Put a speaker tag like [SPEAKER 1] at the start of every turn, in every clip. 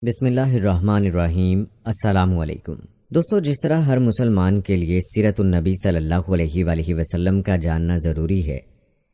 [SPEAKER 1] بسم اللہ الرحمن الرحیم۔ السلام علیکم دوستو، جس طرح ہر مسلمان کے لیے سیرت النبی صلی اللہ علیہ وآلہ وسلم کا جاننا ضروری ہے،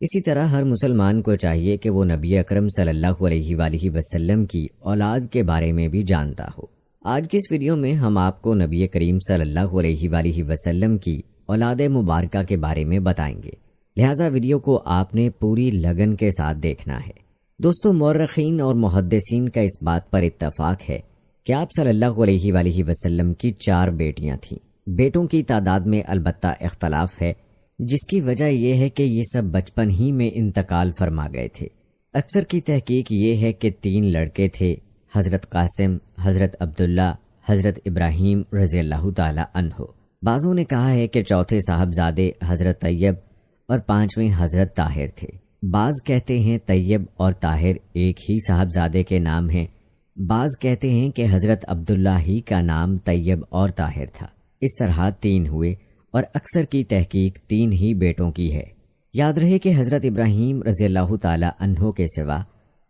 [SPEAKER 1] اسی طرح ہر مسلمان کو چاہیے کہ وہ نبی اکرم صلی اللہ علیہ وآلہ وسلم کی اولاد کے بارے میں بھی جانتا ہو۔ آج کی اس ویڈیو میں ہم آپ کو نبی کریم صلی اللہ علیہ وآلہ وسلم کی اولاد مبارکہ کے بارے میں بتائیں گے، لہٰذا ویڈیو کو آپ نے پوری لگن کے ساتھ دیکھنا ہے۔ دوستو، مورخین اور محدثین کا اس بات پر اتفاق ہے کہ آپ صلی اللہ علیہ وآلہ وسلم کی 4 بیٹیاں تھیں۔ بیٹوں کی تعداد میں البتہ اختلاف ہے، جس کی وجہ یہ ہے کہ یہ سب بچپن ہی میں انتقال فرما گئے تھے۔ اکثر کی تحقیق یہ ہے کہ 3 لڑکے تھے، حضرت قاسم، حضرت عبداللہ، حضرت ابراہیم رضی اللہ تعالی عنہ۔ بعضوں نے کہا ہے کہ چوتھے صاحبزادے حضرت طیب اور 5ویں حضرت طاہر تھے۔ بعض کہتے ہیں طیب اور طاہر ایک ہی صاحبزادے کے نام ہیں، بعض کہتے ہیں کہ حضرت عبداللہ ہی کا نام طیب اور طاہر تھا۔ اس طرح 3 ہوئے اور اکثر کی تحقیق 3 ہی بیٹوں کی ہے۔ یاد رہے کہ حضرت ابراہیم رضی اللہ تعالی عنہ کے سوا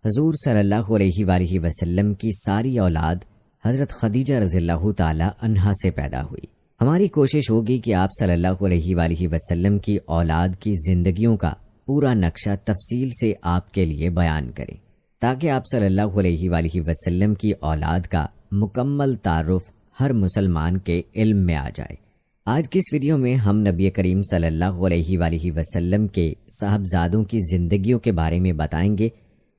[SPEAKER 1] حضور صلی اللہ علیہ وآلہ وسلم کی ساری اولاد حضرت خدیجہ رضی اللہ تعالی عنہا سے پیدا ہوئی۔ ہماری کوشش ہوگی کہ آپ صلی اللہ علیہ وآلہ وسلم کی اولاد کی زندگیوں کا پورا نقشہ تفصیل سے آپ کے لیے بیان کریں، تاکہ آپ صلی اللہ علیہ وآلہ وسلم کی اولاد کا مکمل تعارف ہر مسلمان کے علم میں آ جائے۔ آج کی اس ویڈیو میں ہم نبی کریم صلی اللہ علیہ وآلہ وسلم کے صاحبزادوں کی زندگیوں کے بارے میں بتائیں گے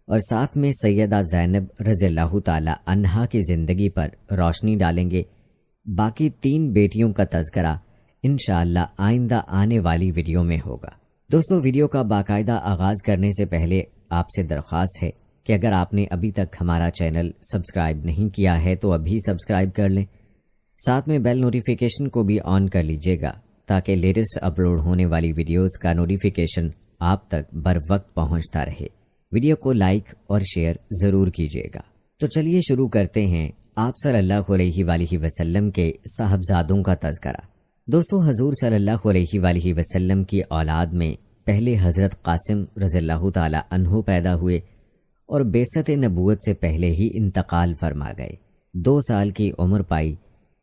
[SPEAKER 1] اور ساتھ میں سیدہ زینب رضی اللہ تعالی عنہا کی زندگی پر روشنی ڈالیں گے۔ باقی 3 بیٹیوں کا تذکرہ انشاءاللہ آئندہ آنے والی ویڈیو میں ہوگا۔ دوستو، ویڈیو کا باقاعدہ آغاز کرنے سے پہلے آپ سے درخواست ہے کہ اگر آپ نے ابھی تک ہمارا چینل سبسکرائب نہیں کیا ہے تو ابھی سبسکرائب کر لیں، ساتھ میں بیل نوٹیفیکیشن کو بھی آن کر لیجئے گا تاکہ لیٹسٹ اپلوڈ ہونے والی ویڈیوز کا نوٹیفیکیشن آپ تک بر وقت پہنچتا رہے۔ ویڈیو کو لائک اور شیئر ضرور کیجئے گا۔ تو چلیے شروع کرتے ہیں آپ صلی اللہ علیہ وآلہ وسلم کے صاحبزادوں کا تذکرہ۔ دوستو، حضور صلی اللہ علیہ وآلہ وسلم کی اولاد میں پہلے حضرت قاسم رضی اللہ تعالی عنہ پیدا ہوئے اور بعثت نبوت سے پہلے ہی انتقال فرما گئے۔ 2 سال کی عمر پائی۔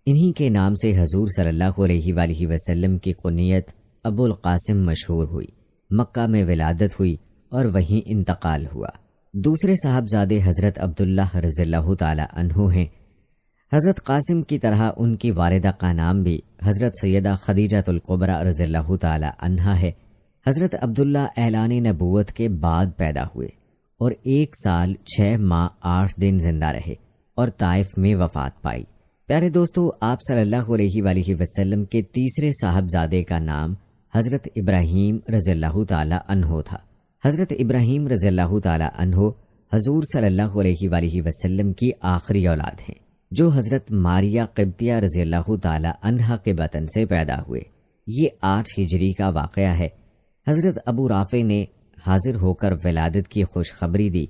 [SPEAKER 1] انہی کے نام سے حضور صلی اللہ علیہ وآلہ وسلم کی کنیت ابو القاسم مشہور ہوئی۔ مکہ میں ولادت ہوئی اور وہیں انتقال ہوا۔ دوسرے صاحبزادے حضرت عبداللہ رضی اللہ تعالی عنہ ہیں۔ حضرت قاسم کی طرح ان کی والدہ کا نام بھی حضرت سیدہ خدیجہ الکبریٰ رضی اللہ تعالی عنہا ہے۔ حضرت عبداللہ اعلان نبوت کے بعد پیدا ہوئے اور 1 سال 6 ماہ 8 دن زندہ رہے اور طائف میں وفات پائی۔ پیارے دوستو، آپ صلی اللہ علیہ وآلہ وسلم کے تیسرے صاحبزادے کا نام حضرت ابراہیم رضی اللہ تعالی عنہ تھا۔ حضرت ابراہیم رضی اللہ تعالی عنہ حضور صلی اللہ علیہ وآلہ وسلم کی آخری اولاد ہیں، جو حضرت ماریہ قبطیہ رضی اللہ تعالی عنہا کے بطن سے پیدا ہوئے۔ یہ 8 ہجری کا واقعہ ہے۔ حضرت ابو رافع نے حاضر ہو کر ولادت کی خوشخبری دی۔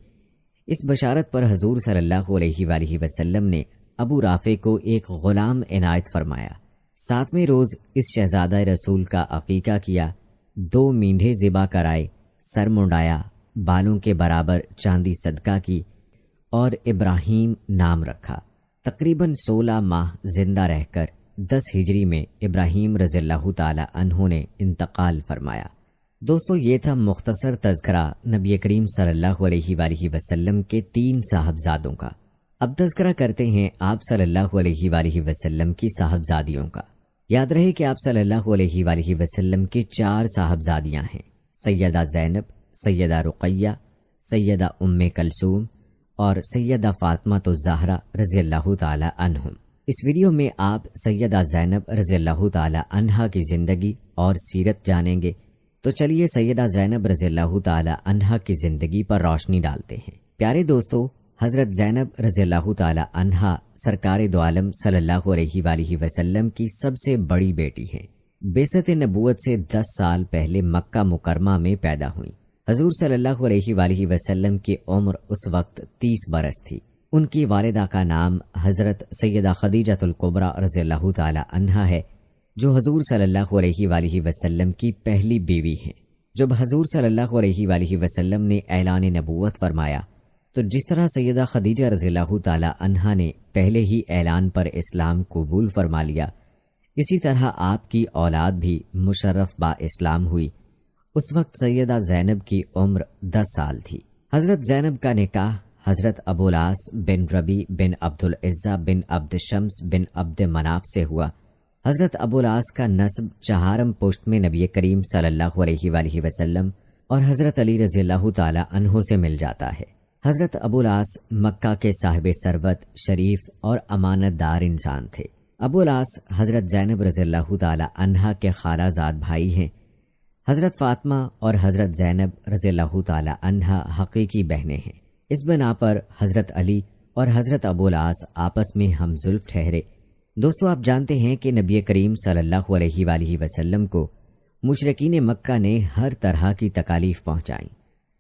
[SPEAKER 1] اس بشارت پر حضور صلی اللہ علیہ وآلہ وسلم نے ابو رافع کو ایک غلام عنایت فرمایا۔ 7ویں روز اس شہزادہ رسول کا عقیقہ کیا، 2 مینڈھے ذبح کرائے، سر منڈایا، بالوں کے برابر چاندی صدقہ کی اور ابراہیم نام رکھا۔ تقریباً 16 ماہ زندہ رہ کر 10 ہجری میں ابراہیم رضی اللہ تعالی عنہ نے انتقال فرمایا۔ دوستو، یہ تھا مختصر تذکرہ نبی کریم صلی اللہ علیہ وآلہ وسلم کے 3 صاحبزادوں کا۔ اب تذکرہ کرتے ہیں آپ صلی اللہ علیہ وآلہ وسلم کی صاحبزادیوں کا۔ یاد رہے کہ آپ صلی اللہ علیہ وآلہ وسلم کی 4 صاحبزادیاں ہیں، سیدہ زینب، سیدہ رقیہ، سیدہ ام کلثوم اور سیدہ فاطمہ الزہرا رضی اللہ تعالی عنہم۔ اس ویڈیو میں آپ سیدہ زینب رضی اللہ تعالی عنہا کی زندگی اور سیرت جانیں گے۔ تو چلیے سیدہ زینب رضی اللہ تعالی عنہا کی زندگی پر روشنی ڈالتے ہیں۔ پیارے دوستو، حضرت زینب رضی اللہ تعالی عنہا سرکار دو عالم صلی اللہ علیہ وآلہ وسلم کی سب سے بڑی بیٹی ہیں۔ بعثت نبوت سے 10 سال پہلے مکہ مکرمہ میں پیدا ہوئیں۔ حضور صلی اللہ علیہ وآلہ وسلم کی عمر اس وقت 30 برس تھی۔ ان کی والدہ کا نام حضرت سیدہ خدیجہ الکبریٰ رضی اللہ تعالی عنہا ہے، جو حضور صلی اللہ علیہ وآلہ وسلم کی پہلی بیوی ہیں۔ جب حضور صلی اللہ علیہ وآلہ وسلم نے اعلان نبوت فرمایا تو جس طرح سیدہ خدیجہ رضی اللہ تعالی عنہا نے پہلے ہی اعلان پر اسلام قبول فرما لیا، اسی طرح آپ کی اولاد بھی مشرف با اسلام ہوئی۔ اس وقت سیدہ زینب کی عمر 10 سال تھی۔ حضرت زینب کا نکاح حضرت ابو العاص بن ربی بن عبد العزہ بن عبد شمس بن عبد مناف سے ہوا۔ حضرت ابو العاص کا نسب چہارم پشت میں نبی کریم صلی اللہ علیہ وآلہ وسلم اور حضرت علی رضی اللہ تعالی عنہ سے مل جاتا ہے۔ حضرت ابو العاص مکہ کے صاحب ثروت، شریف اور امانت دار انسان تھے۔ ابو العاص حضرت زینب رضی اللہ تعالی عنہا کے خالہ زاد بھائی ہیں۔ حضرت فاطمہ اور حضرت زینب رضی اللہ تعالی عنہا حقیقی بہنیں ہیں۔ اس بنا پر حضرت علی اور حضرت ابو العاص آپس میں ہم زلف ٹھہرے۔ دوستو، آپ جانتے ہیں کہ نبی کریم صلی اللہ علیہ وآلہ وسلم کو مشرکین مکہ نے ہر طرح کی تکالیف پہنچائیں،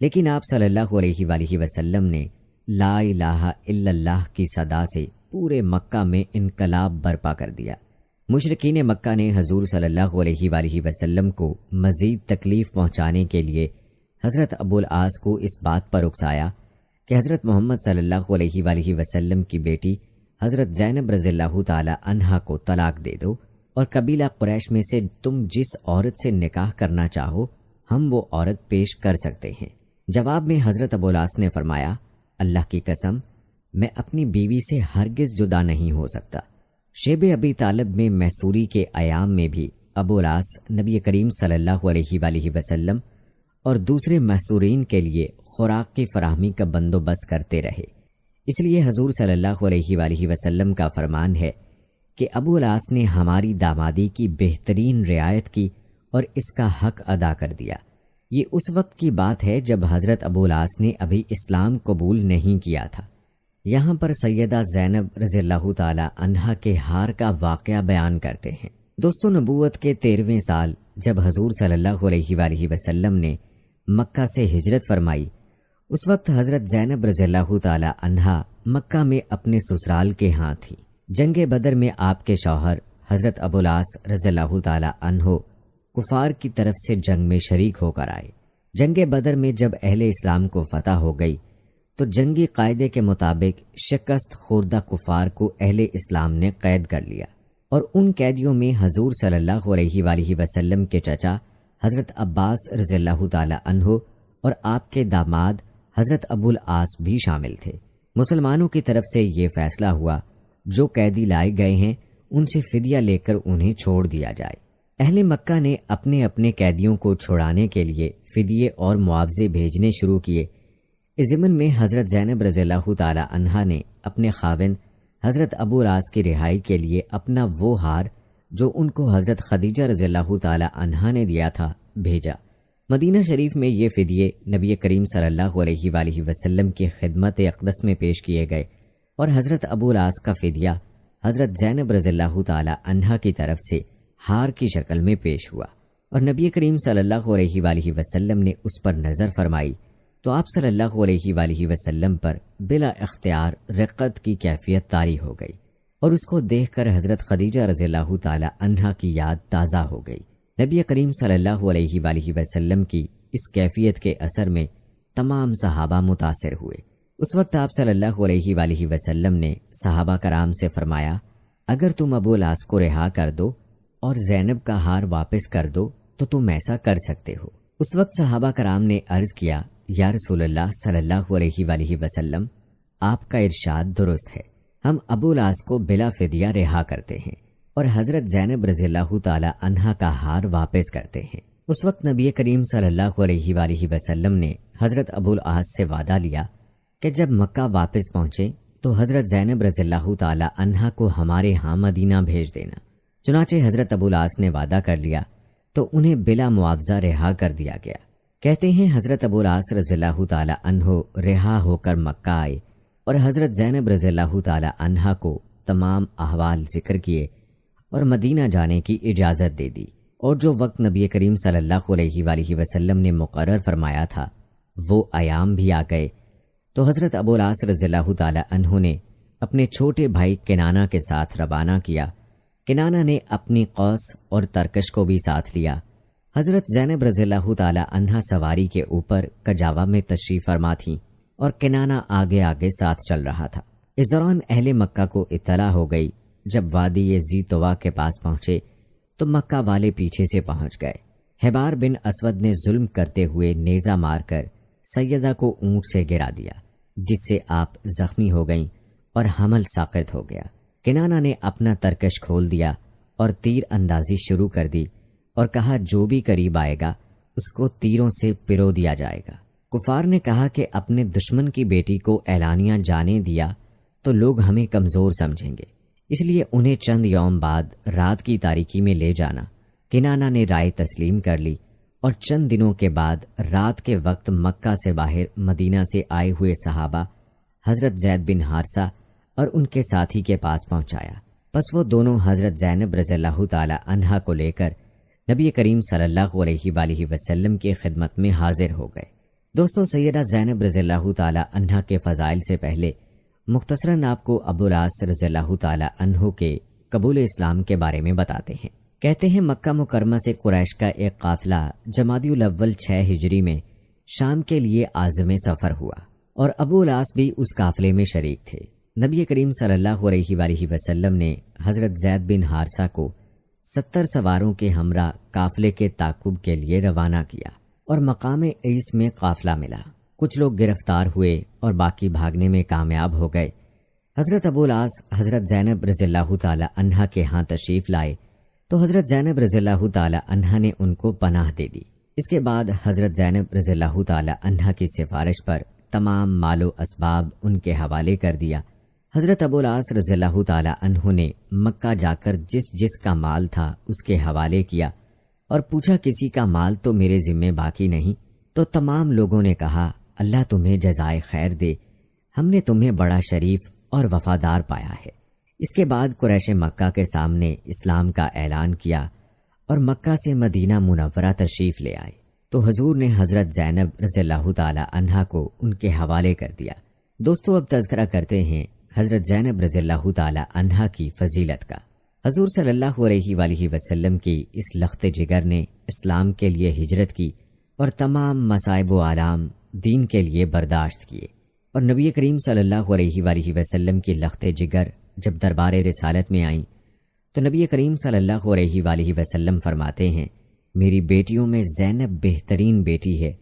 [SPEAKER 1] لیکن آپ صلی اللہ علیہ وآلہ وسلم نے لا الہ الا اللہ کی صدا سے پورے مکہ میں انقلاب برپا کر دیا۔ مشرکین مکہ نے حضور صلی اللہ علیہ وآلہ وسلم کو مزید تکلیف پہنچانے کے لیے حضرت ابو العاص کو اس بات پر اکسایا کہ حضرت محمد صلی اللہ علیہ وآلہ وسلم کی بیٹی حضرت زینب رضی اللہ تعالی عنہا کو طلاق دے دو، اور قبیلہ قریش میں سے تم جس عورت سے نکاح کرنا چاہو ہم وہ عورت پیش کر سکتے ہیں۔ جواب میں حضرت ابو العاص نے فرمایا، اللہ کی قسم، میں اپنی بیوی سے ہرگز جدا نہیں ہو سکتا۔ شیب ابی طالب میں محصوری کے ایام میں بھی ابو العاص نبی کریم صلی اللہ علیہ وآلہ وسلم اور دوسرے محصورین کے لیے خوراک کی فراہمی کا بندوبست کرتے رہے۔ اس لیے حضور صلی اللہ علیہ وآلہ وسلم کا فرمان ہے کہ ابو العاص نے ہماری دامادی کی بہترین رعایت کی اور اس کا حق ادا کر دیا۔ یہ اس وقت کی بات ہے جب حضرت ابو العاص نے ابھی اسلام قبول نہیں کیا تھا۔ یہاں پر سیدہ زینب رضی اللہ تعالی عنہا کے ہار کا واقعہ بیان کرتے ہیں۔ دوستو، نبوت کے 13ویں سال جب حضور صلی اللہ علیہ وآلہ وسلم نے مکہ سے ہجرت فرمائی، اس وقت حضرت زینب رضی اللہ تعالی عنہا مکہ میں اپنے سسرال کے ہاں تھی۔ جنگ بدر میں آپ کے شوہر حضرت ابو العاص رضی اللہ تعالی عنہ کفار کی طرف سے جنگ میں شریک ہو کر آئے۔ جنگ بدر میں جب اہل اسلام کو فتح ہو گئی تو جنگی قاعدے کے مطابق شکست خوردہ کفار کو اہل اسلام نے قید کر لیا، اور ان قیدیوں میں حضور صلی اللہ علیہ وآلہ وسلم کے چچا حضرت عباس رضی اللہ تعالی عنہ اور آپ کے داماد حضرت ابو العاص بھی شامل تھے۔ مسلمانوں کی طرف سے یہ فیصلہ ہوا جو قیدی لائے گئے ہیں ان سے فدیہ لے کر انہیں چھوڑ دیا جائے۔ اہل مکہ نے اپنے اپنے قیدیوں کو چھڑانے کے لیے فدیے اور معاوضے بھیجنے شروع کیے۔ اس ضمن میں حضرت زینب رضی اللہ تعالی عنہا نے اپنے خاوند حضرت ابو العاص کی رہائی کے لیے اپنا وہ ہار جو ان کو حضرت خدیجہ رضی اللہ تعالی عنہا نے دیا تھا بھیجا۔ مدینہ شریف میں یہ فدیے نبی کریم صلی اللہ علیہ وآلہ وسلم کی خدمت اقدس میں پیش کیے گئے، اور حضرت ابو العاص کا فدیہ حضرت زینب رضی اللہ تعالی عنہا کی طرف سے ہار کی شکل میں پیش ہوا، اور نبی کریم صلی اللہ علیہ وآلہ وسلم نے اس پر نظر فرمائی تو آپ صلی اللہ علیہ وآلہ وسلم پر بلا اختیار رقت کی کیفیت طاری ہو گئی، اور اس کو دیکھ کر حضرت خدیجہ رضی اللہ تعالی عنہا کی یاد تازہ ہو گئی۔ نبی کریم صلی اللہ علیہ وآلہ وسلم کی اس کیفیت کے اثر میں تمام صحابہ متاثر ہوئے۔ اس وقت آپ صلی اللہ علیہ وآلہ وسلم نے صحابہ کرام سے فرمایا، اگر تم ابو العاص کو رہا کر دو اور زینب کا ہار واپس کر دو تو تم ایسا کر سکتے ہو۔ اس وقت صحابہ کرام نے عرض کیا، یا رسول اللہ صلی اللہ علیہ وآلہ وسلم، آپ کا ارشاد درست ہے، ہم ابو العاص کو بلا فدیہ رہا کرتے ہیں اور حضرت زینب رضی اللہ تعالی عنہا کا ہار واپس کرتے ہیں۔ اس وقت نبی کریم صلی اللہ علیہ وآلہ وسلم نے حضرت ابو العاص سے وعدہ لیا کہ جب مکہ واپس پہنچے تو حضرت زینب رضی اللہ تعالی عنہا کو ہمارے ہاں مدینہ بھیج دینا۔ چنانچہ حضرت ابو العاص نے وعدہ کر لیا تو انہیں بلا معاوضہ رہا کر دیا گیا۔ کہتے ہیں حضرت ابو العاص رضی اللہ تعالی عنہ رہا ہو کر مکہ آئے اور حضرت زینب رضی اللہ تعالی عنہا کو تمام احوال ذکر کیے اور مدینہ جانے کی اجازت دے دی، اور جو وقت نبی کریم صلی اللہ علیہ وآلہ وسلم نے مقرر فرمایا تھا وہ ایام بھی آ گئے، تو حضرت ابو العاص رضی اللہ تعالی عنہ نے اپنے چھوٹے بھائی کنانہ کے ساتھ روانہ کیا۔ کنانہ نے اپنی قوس اور ترکش کو بھی ساتھ لیا۔ حضرت زینب رضی اللہ تعالی عنہا سواری کے اوپر کجاوا میں تشریف فرما تھیں اور کنانہ آگے آگے ساتھ چل رہا تھا۔ اس دوران اہل مکہ کو اطلاع ہو گئی۔ جب وادی ذی طویٰ کے پاس پہنچے تو مکہ والے پیچھے سے پہنچ گئے۔ حبار بن اسود نے ظلم کرتے ہوئے نیزہ مار کر سیدہ کو اونٹ سے گرا دیا، جس سے آپ زخمی ہو گئیں اور حمل ساقط ہو گیا۔ کنانہ نے اپنا ترکش کھول دیا اور تیر اندازی شروع کر دی اور کہا جو بھی قریب آئے گا اس کو تیروں سے پرو دیا جائے گا۔ کفار نے کہا کہ اپنے دشمن کی بیٹی کو اعلانیہ جانے دیا تو لوگ ہمیں کمزور سمجھیں گے، اس لیے انہیں چند یوم بعد رات کی تاریکی میں لے جانا۔ کنانہ نے رائے تسلیم کر لی اور چند دنوں کے بعد رات کے وقت مکہ سے باہر مدینہ سے آئے ہوئے صحابہ حضرت زید بن حارثہ اور ان کے ساتھی کے پاس پہنچایا۔ پس وہ دونوں حضرت زینب رضی اللہ تعالی عنہا کو لے کر نبی کریم صلی اللہ علیہ وآلہ وسلم کی خدمت میں حاضر ہو گئے۔ دوستو، سیدہ زینب رضی اللہ تعالی عنہا کے فضائل سے پہلے مختصراً آپ کو ابو العاص رضی اللہ تعالی عنہ کے قبول اسلام کے بارے میں بتاتے ہیں۔ کہتے ہیں مکہ مکرمہ سے قریش کا ایک قافلہ جمادی الاول 6 ہجری میں شام کے لیے عازم سفر ہوا اور ابو العاص بھی اس قافلے میں شریک تھے۔ نبی کریم صلی اللہ علیہ وآلہ وسلم نے حضرت زید بن حارثہ کو 70 سواروں کے ہمراہ قافلے کے تعاقب کے لیے روانہ کیا اور مقام عیس میں قافلہ ملا۔ کچھ لوگ گرفتار ہوئے اور باقی بھاگنے میں کامیاب ہو گئے۔ حضرت ابو العاص حضرت زینب رضی اللہ تعالی عنہا کے ہاں تشریف لائے تو حضرت زینب رضی اللہ تعالی عنہا نے ان کو پناہ دے دی۔ اس کے بعد حضرت زینب رضی اللہ تعالی عنہا کی سفارش پر تمام مال و اسباب ان کے حوالے کر دیا۔ حضرت ابو العاص رضی اللہ تعالی عنہ نے مکہ جا کر جس کا مال تھا اس کے حوالے کیا اور پوچھا کسی کا مال تو میرے ذمے باقی نہیں؟ تو تمام لوگوں نے کہا اللہ تمہیں جزائے خیر دے، ہم نے تمہیں بڑا شریف اور وفادار پایا ہے۔ اس کے بعد قریش مکہ کے سامنے اسلام کا اعلان کیا اور مکہ سے مدینہ منورہ تشریف لے آئے تو حضور نے حضرت زینب رضی اللہ تعالی عنہا کو ان کے حوالے کر دیا۔ دوستو، اب تذکرہ کرتے ہیں حضرت زینب رضی اللہ تعالی عنہا کی فضیلت کا۔ حضور صلی اللہ علیہ وآلہ وسلم کی اس لخت جگر نے اسلام کے لیے ہجرت کی اور تمام مصائب و آلام دین کے لیے برداشت کیے، اور نبی کریم صلی اللہ علیہ وآلہ وسلم کی لخت جگر جب دربار رسالت میں آئیں تو نبی کریم صلی اللہ علیہ وآلہ وسلم فرماتے ہیں میری بیٹیوں میں زینب بہترین بیٹی ہے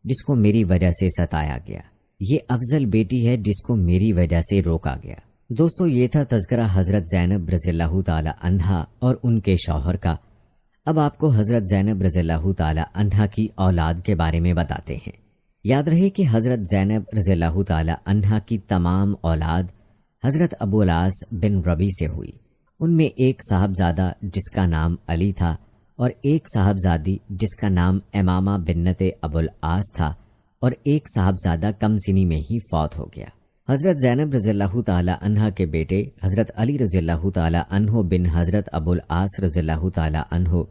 [SPEAKER 1] جس کو میری وجہ سے ستایا گیا، یہ افضل بیٹی ہے جس کو میری وجہ سے روکا گیا۔ دوستو، یہ تھا تذکرہ حضرت زینب رضی اللہ تعالی عنہا اور ان کے شوہر کا۔ اب آپ کو حضرت زینب رضی اللہ تعالی عنہا کی اولاد کے بارے میں بتاتے ہیں۔ یاد رہے کہ حضرت زینب رضی اللہ تعالی عنہا کی تمام اولاد حضرت ابو العاص بن ربی سے ہوئی۔ ان میں ایک صاحبزادہ جس کا نام علی تھا اور ایک صاحبزادی جس کا نام امامہ بنت ابو العاص تھا، اور ایک صاحبزادہ کم سنی میں ہی فوت ہو گیا۔ حضرت زینب رضی اللہ تعالی عنہا کے بیٹے حضرت علی رضی اللہ تعالی عنہ بن حضرت ابو العاص رضی اللہ تعالی عنہ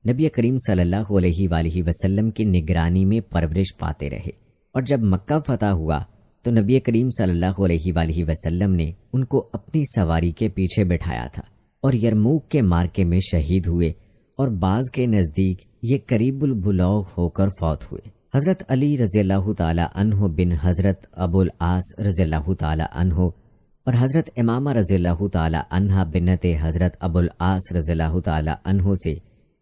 [SPEAKER 1] نبی کریم صلی اللہ علیہ وآلہ وسلم کی نگرانی میں پرورش پاتے رہے، اور جب مکہ فتح ہوا تو نبی کریم صلی اللہ علیہ وآلہ وسلم نے ان کو اپنی سواری کے پیچھے بٹھایا تھا، اور یرموک کے مارکے میں شہید ہوئے اور بعض کے نزدیک یہ قریب البلوغ ہو کر فوت ہوئے۔ حضرت علی رضی اللہ تعالی عنہ بن حضرت ابو العاص رضی اللہ تعالی عنہ اور حضرت امامہ رضی اللہ تعالی عنہ بنت حضرت ابو العاص رضی اللہ تعالی عنہ سے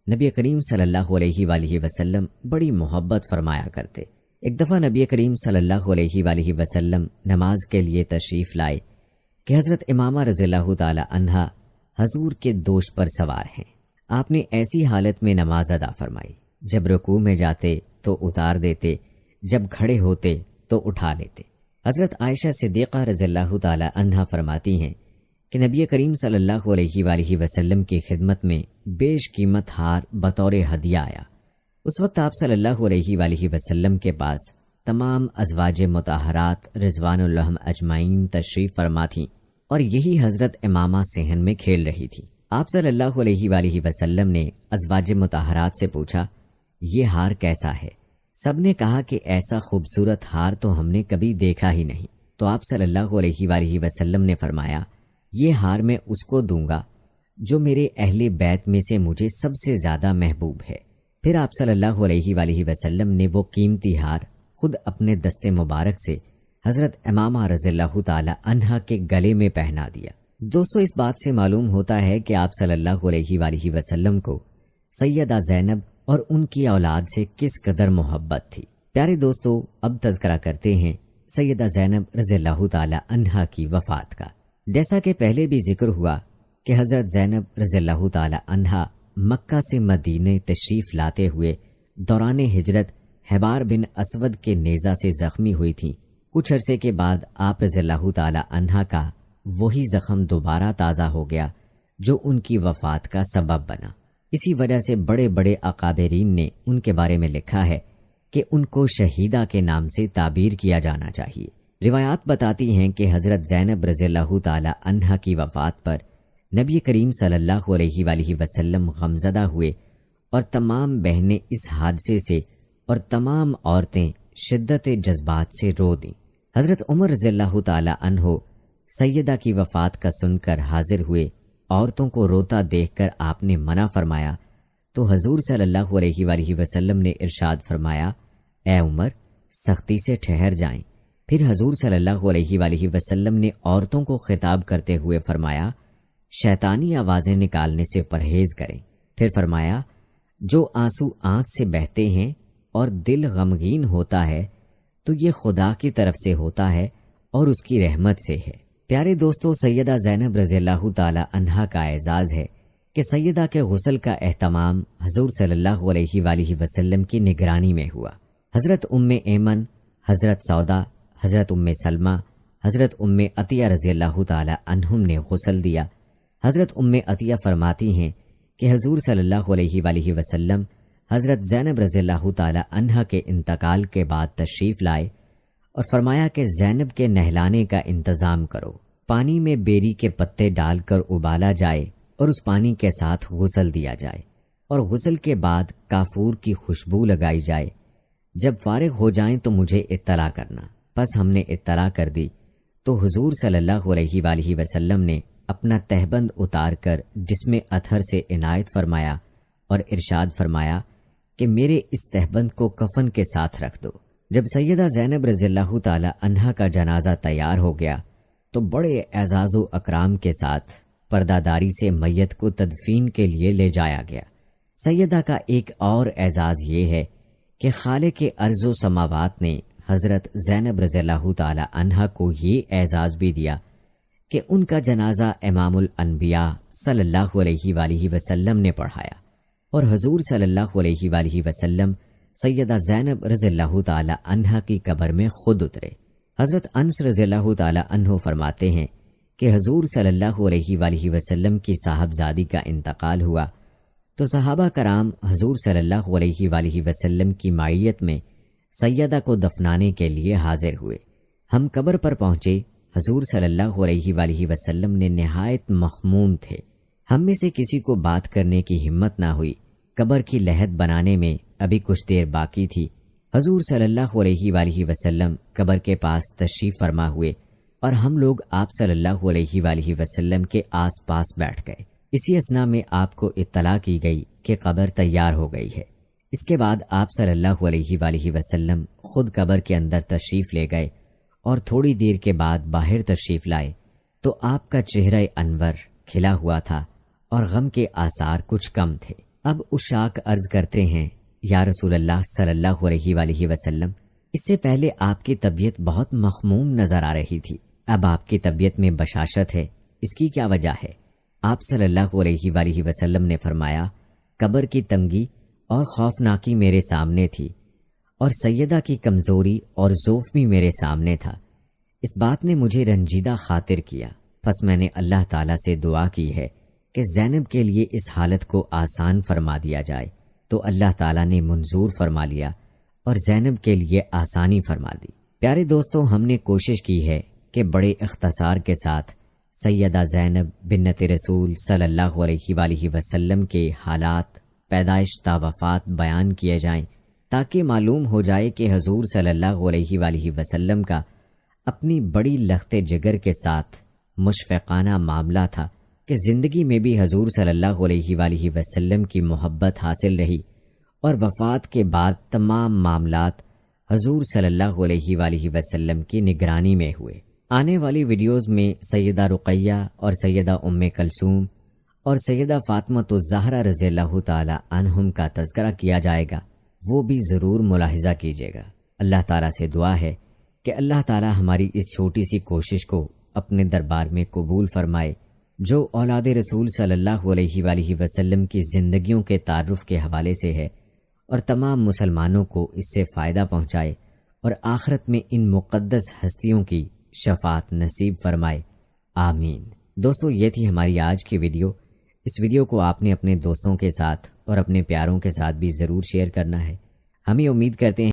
[SPEAKER 1] نبی کریم صلی اللہ علیہ وآلہ وسلم بڑی محبت فرمایا کرتے۔ ایک دفعہ نبی کریم صلی اللہ علیہ وآلہ وسلم نماز کے لیے تشریف لائے کہ حضرت امامہ رضی اللہ تعالی عنہ حضور کے دوش پر سوار ہیں۔ آپ نے ایسی حالت میں نماز ادا فرمائی، جب رکوع میں جاتے تو اتار دیتے، جب کھڑے ہوتے تو اٹھا لیتے۔ حضرت عائشہ صدیقہ رضی اللہ تعالی عنہا فرماتی ہیں کہ نبی کریم صلی اللہ علیہ وآلہ وسلم کی خدمت میں بیش قیمت ہار بطور ہدیہ آیا۔ اس وقت آپ صلی اللہ علیہ وآلہ وسلم کے پاس تمام ازواج مطہرات رضوان اللہ اجمعین تشریف فرما تھیں، اور یہی حضرت امامہ صحن میں کھیل رہی تھی۔ آپ صلی اللہ علیہ وآلہ وسلم نے ازواج مطہرات سے پوچھا یہ ہار کیسا ہے؟ سب نے کہا کہ ایسا خوبصورت ہار تو ہم نے کبھی دیکھا ہی نہیں۔ تو آپ صلی اللہ علیہ وآلہ وسلم نے فرمایا یہ ہار میں اس کو دوں گا جو میرے اہل بیت میں سے مجھے سب سے زیادہ محبوب ہے۔ پھر آپ صلی اللہ علیہ وآلہ وسلم نے وہ قیمتی ہار خود اپنے دست مبارک سے حضرت امامہ رضی اللہ تعالی عنہا کے گلے میں پہنا دیا۔ دوستو اس بات سے معلوم ہوتا ہے کہ آپ صلی اللہ علیہ وآلہ وسلم کو سیدہ زینب اور ان کی اولاد سے کس قدر محبت تھی۔ پیارے دوستو اب تذکرہ کرتے ہیں سیدہ زینب رضی اللہ تعالی عنہا کی وفات کا۔ جیسا کہ پہلے بھی ذکر ہوا کہ حضرت زینب رضی اللہ تعالی عنہا مکہ سے مدینہ تشریف لاتے ہوئے دوران ہجرت حبار بن اسود کے نیزہ سے زخمی ہوئی تھیں۔ کچھ عرصے کے بعد آپ رضی اللہ تعالی عنہا کا وہی زخم دوبارہ تازہ ہو گیا جو ان کی وفات کا سبب بنا۔ اسی وجہ سے بڑے بڑے اکابرین نے ان کے بارے میں لکھا ہے کہ ان کو شہیدہ کے نام سے تعبیر کیا جانا چاہیے۔ روایات بتاتی ہیں کہ حضرت زینب رضی اللہ تعالی عنہا کی وفات پر نبی کریم صلی اللہ علیہ وآلہ وسلم غمزدہ ہوئے اور تمام بہنیں اس حادثے سے اور تمام عورتیں شدت جذبات سے رو دیں۔ حضرت عمر رضی اللہ تعالی عنہ سیدہ کی وفات کا سن کر حاضر ہوئے۔ عورتوں کو روتا دیکھ کر آپ نے منع فرمایا تو حضور صلی اللہ علیہ وآلہ وسلم نے ارشاد فرمایا، اے عمر سختی سے ٹھہر جائیں۔ پھر حضور صلی اللہ علیہ وآلہ وسلم نے عورتوں کو خطاب کرتے ہوئے فرمایا، شیطانی آوازیں نکالنے سے پرہیز کریں۔ پھر فرمایا، جو آنسو آنکھ سے بہتے ہیں اور دل غمگین ہوتا ہے تو یہ خدا کی طرف سے ہوتا ہے اور اس کی رحمت سے ہے۔ پیارے دوستو سیدہ زینب رضی اللہ تعالی عنہا کا اعزاز ہے کہ سیدہ کے غسل کا اہتمام حضور صلی اللہ علیہ وآلہ وسلم کی نگرانی میں ہوا۔ حضرت ام ایمن، حضرت سودا، حضرت ام سلمہ، حضرت ام عطیہ رضی اللہ تعالی عنہم نے غسل دیا۔ حضرت ام عطیہ فرماتی ہیں کہ حضور صلی اللہ علیہ وآلہ وسلم حضرت زینب رضی اللہ تعالی عنہا کے انتقال کے بعد تشریف لائے اور فرمایا کہ زینب کے نہلانے کا انتظام کرو، پانی میں بیری کے پتے ڈال کر ابالا جائے اور اس پانی کے ساتھ غسل دیا جائے اور غسل کے بعد کافور کی خوشبو لگائی جائے۔ جب فارغ ہو جائیں تو مجھے اطلاع کرنا۔ پس ہم نے اطلاع کر دی تو حضور صلی اللہ علیہ وآلہ وسلم نے اپنا تہبند اتار کر جسم اطہر سے عنایت فرمایا اور ارشاد فرمایا کہ میرے اس تہبند کو کفن کے ساتھ رکھ دو۔ جب سیدہ زینب رضی اللہ تعالی عنہا کا جنازہ تیار ہو گیا تو بڑے اعزاز و اکرام کے ساتھ پردہ داری سے میت کو تدفین کے لیے لے جایا گیا۔ سیدہ کا ایک اور اعزاز یہ ہے کہ خالق ارض و سماوات نے حضرت زینب رضی اللہ تعالی عنہا کو یہ اعزاز بھی دیا کہ ان کا جنازہ امام الانبیاء صلی اللہ علیہ وآلہ وسلم نے پڑھایا اور حضور صلی اللہ علیہ وآلہ وسلم سیدہ زینب رضی اللہ تعالی عنہا کی قبر میں خود اترے۔ حضرت انس رضی اللہ تعالی عنہ فرماتے ہیں کہ حضور صلی اللہ علیہ وآلہ وسلم کی صاحبزادی کا انتقال ہوا تو صحابہ کرام حضور صلی اللہ علیہ وآلہ وسلم کی معیت میں سیدہ کو دفنانے کے لیے حاضر ہوئے۔ ہم قبر پر پہنچے، حضور صلی اللہ علیہ وآلہ وسلم نے نہایت مخموم تھے۔ ہم میں سے کسی کو بات کرنے کی ہمت نہ ہوئی۔ قبر کی لحد بنانے میں ابھی کچھ دیر باقی تھی۔ حضور صلی اللہ علیہ وآلہ وسلم قبر کے پاس تشریف فرما ہوئے اور ہم لوگ آپ صلی اللہ علیہ وآلہ وسلم کے آس پاس بیٹھ گئے۔ اسی اثناء میں آپ کو اطلاع کی گئی کہ قبر تیار ہو گئی ہے۔ اس کے بعد آپ صلی اللہ علیہ وآلہ وسلم خود قبر کے اندر تشریف لے گئے اور تھوڑی دیر کے بعد باہر تشریف لائے تو آپ کا چہرہ انور کھلا ہوا تھا اور غم کے آثار کچھ کم تھے۔ اب عشاق عرض کرتے ہیں، یا رسول اللہ صلی اللہ علیہ وآلہ وسلم، اس سے پہلے آپ کی طبیعت بہت مخموم نظر آ رہی تھی، اب آپ کی طبیعت میں بشاشت ہے، اس کی کیا وجہ ہے؟ آپ صلی اللہ علیہ وآلہ وسلم نے فرمایا، قبر کی تنگی اور خوفناکی میرے سامنے تھی اور سیدہ کی کمزوری اور ضعف بھی میرے سامنے تھا۔ اس بات نے مجھے رنجیدہ خاطر کیا، پس میں نے اللہ تعالیٰ سے دعا کی ہے کہ زینب کے لیے اس حالت کو آسان فرما دیا جائے، تو اللہ تعالیٰ نے منظور فرما لیا اور زینب کے لیے آسانی فرما دی۔ پیارے دوستو، ہم نے کوشش کی ہے کہ بڑے اختصار کے ساتھ سیدہ زینب بنت رسول صلی اللہ علیہ وآلہ وسلم کے حالات پیدائش تا وفات بیان کیے جائیں تاکہ معلوم ہو جائے کہ حضور صلی اللہ علیہ وآلہ وسلم کا اپنی بڑی لخت جگر کے ساتھ مشفقانہ معاملہ تھا کہ زندگی میں بھی حضور صلی اللہ علیہ وآلہ وسلم کی محبت حاصل رہی اور وفات کے بعد تمام معاملات حضور صلی اللہ علیہ وآلہ وسلم کی نگرانی میں ہوئے۔ آنے والی ویڈیوز میں سیدہ رقیہ اور سیدہ ام کلثوم اور سیدہ فاطمہ الزہرا رضی اللہ تعالی عنہم کا تذکرہ کیا جائے گا، وہ بھی ضرور ملاحظہ کیجیے گا۔ اللہ تعالیٰ سے دعا ہے کہ اللہ تعالیٰ ہماری اس چھوٹی سی کوشش کو اپنے دربار میں قبول فرمائے، جو اولاد رسول صلی اللہ علیہ وآلہ وسلم کی زندگیوں کے تعارف کے حوالے سے ہے، اور تمام مسلمانوں کو اس سے فائدہ پہنچائے اور آخرت میں ان مقدس ہستیوں کی شفاعت نصیب فرمائے، آمین۔ دوستو، یہ تھی ہماری آج کی ویڈیو۔ اس ویڈیو کو آپ نے اپنے دوستوں کے ساتھ اور اپنے پیاروں کے ساتھ بھی ضرور شیئر کرنا ہے۔ ہم یہ امید کرتے ہیں